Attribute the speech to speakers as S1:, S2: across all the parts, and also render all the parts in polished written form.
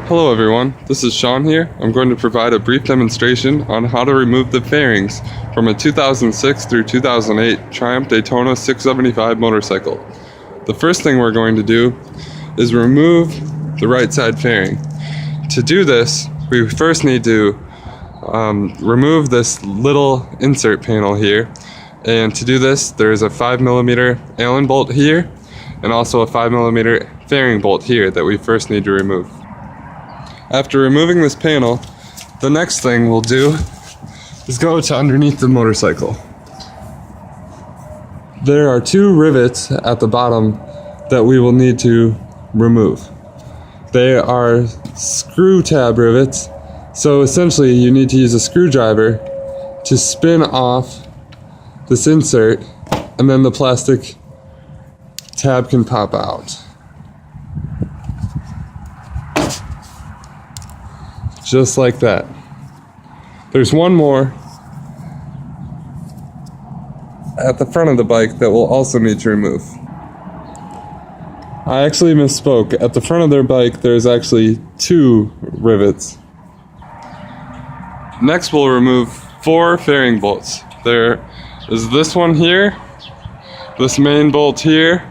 S1: Hello everyone, this is Sean here. I'm going to provide a brief demonstration on how to remove the fairings from a 2006 through 2008 Triumph Daytona 675 motorcycle. The first thing we're going to do is remove the right side fairing. To do this, we first need to remove this little insert panel here. And to do this, there is a 5mm Allen bolt here and also a 5mm fairing bolt here that we first need to remove. After removing this panel, the next thing we'll do is go to underneath the motorcycle. There are two rivets at the bottom that we will need to remove. They are screw tab rivets, so essentially you need to use a screwdriver to spin off this insert, and then the plastic tab can pop out. Just like that. There's one more at the front of the bike that we'll also need to remove. I actually misspoke. At the front of their bike, there's actually two rivets. Next, we'll remove 4 fairing bolts. There is this one here, this main bolt here,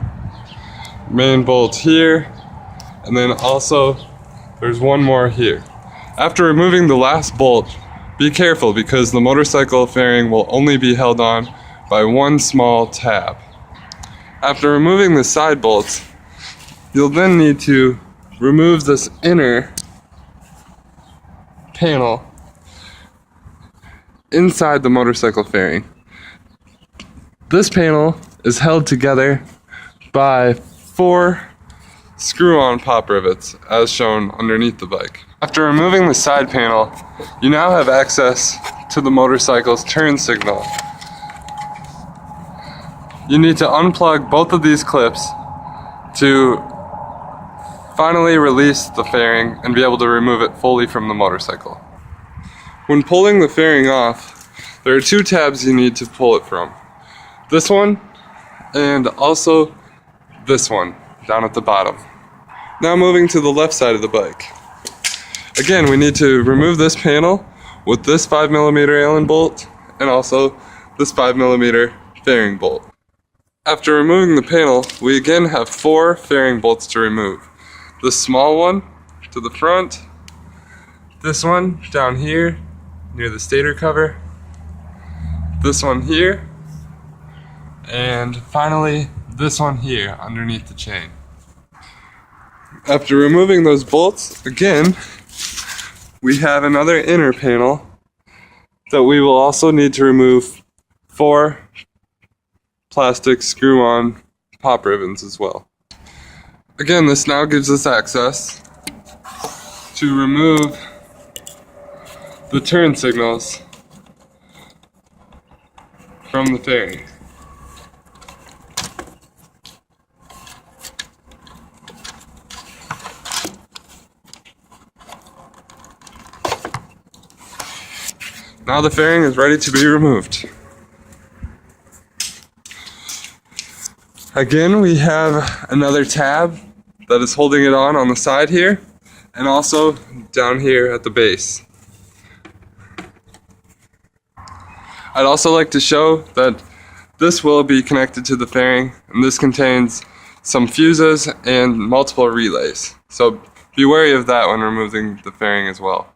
S1: and then also there's one more here. After removing the last bolt, be careful because the motorcycle fairing will only be held on by one small tab. After removing the side bolts, you'll then need to remove this inner panel inside the motorcycle fairing. This panel is held together by 4 screw-on pop rivets as shown underneath the bike. After removing the side panel, you now have access to the motorcycle's turn signal. You need to unplug both of these clips to finally release the fairing and be able to remove it fully from the motorcycle. When pulling the fairing off, there are 2 tabs you need to pull it from. This one and also this one down at the bottom. Now moving to the left side of the bike. Again, we need to remove this panel with this 5mm Allen bolt and also this 5mm fairing bolt. After removing the panel, we again have 4 fairing bolts to remove. This small one to the front, this one down here near the stator cover, this one here, and finally this one here underneath the chain. After removing those bolts, again, we have another inner panel that we will also need to remove 4 plastic screw-on pop ribbons as well. Again, this now gives us access to remove the turn signals from the fairing. Now the fairing is ready to be removed. Again, we have another tab that is holding it on the side here, and also down here at the base. I'd also like to show that this will be connected to the fairing, and this contains some fuses and multiple relays. So be wary of that when removing the fairing as well.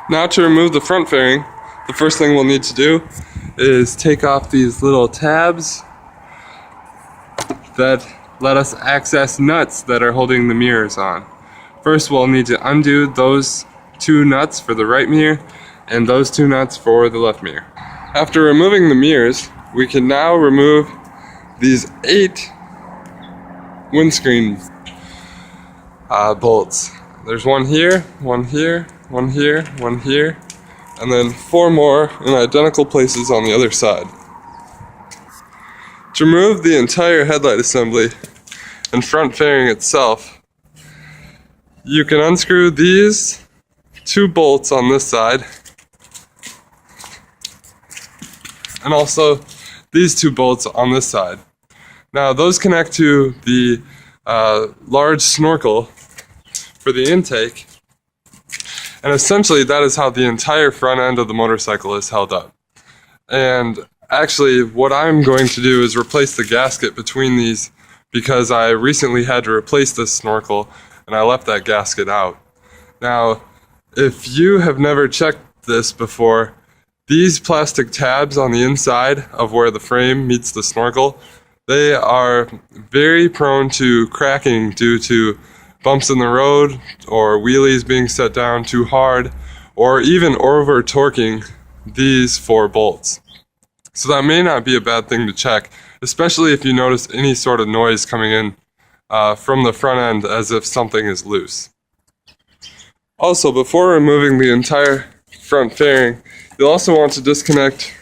S1: Now to remove the front fairing, the first thing we'll need to do is take off these little tabs that let us access nuts that are holding the mirrors on. First, we'll need to undo those 2 nuts for the right mirror and those 2 nuts for the left mirror. After removing the mirrors, we can now remove these 8 windscreen bolts. There's one here, one here, one here, one here, and then 4 more in identical places on the other side. To remove the entire headlight assembly and front fairing itself, you can unscrew these 2 bolts on this side and also these 2 bolts on this side. Now those connect to the large snorkel for the intake, And essentially that is how the entire front end of the motorcycle is held up. And actually what I'm going to do is replace the gasket between these, because I recently had to replace this snorkel and I left that gasket out. Now, if you have never checked this before, these plastic tabs on the inside of where the frame meets the snorkel, they are very prone to cracking due to bumps in the road or wheelies being set down too hard, or even over torquing these 4 bolts. So that may not be a bad thing to check, especially if you notice any sort of noise coming in from the front end as if something is loose. Also, before removing the entire front fairing, you'll also want to disconnect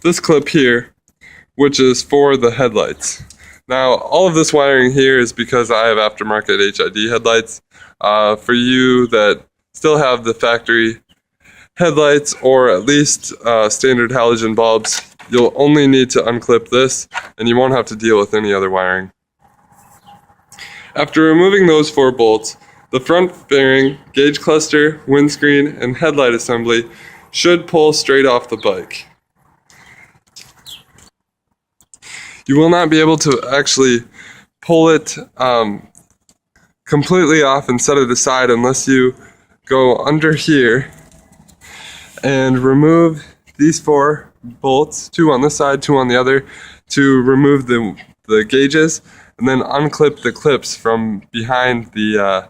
S1: this clip here, which is for the headlights. Now, all of this wiring here is because I have aftermarket HID headlights. For you that still have the factory headlights, or at least standard halogen bulbs, you'll only need to unclip this and you won't have to deal with any other wiring. After removing those 4 bolts, the front fairing, gauge cluster, windscreen, and headlight assembly should pull straight off the bike. You will not be able to actually pull it completely off and set it aside unless you go under here and remove these 4 bolts, 2 on this side, 2 on the other, to remove the gauges, and then unclip the clips from behind the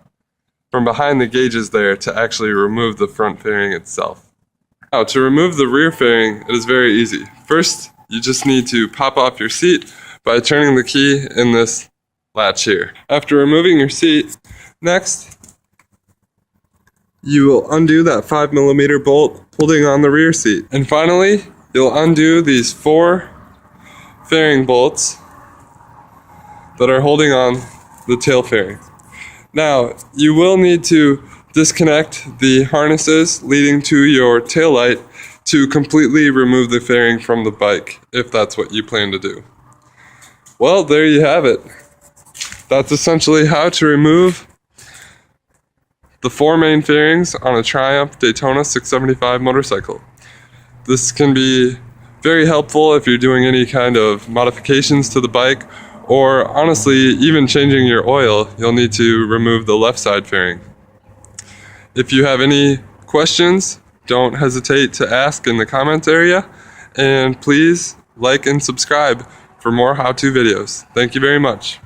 S1: gauges there to actually remove the front fairing itself. Now, to remove the rear fairing, it is very easy. First, you just need to pop off your seat by turning the key in this latch here. After removing your seat, next, you will undo that 5mm bolt holding on the rear seat. And finally, you'll undo these 4 fairing bolts that are holding on the tail fairing. Now, you will need to disconnect the harnesses leading to your taillight to completely remove the fairing from the bike, if that's what you plan to do. Well, there you have it. That's essentially how to remove the 4 main fairings on a Triumph Daytona 675 motorcycle. This can be very helpful if you're doing any kind of modifications to the bike, or honestly, even changing your oil, you'll need to remove the left side fairing. If you have any questions, don't hesitate to ask in the comments area, and please like and subscribe for more how-to videos. Thank you very much.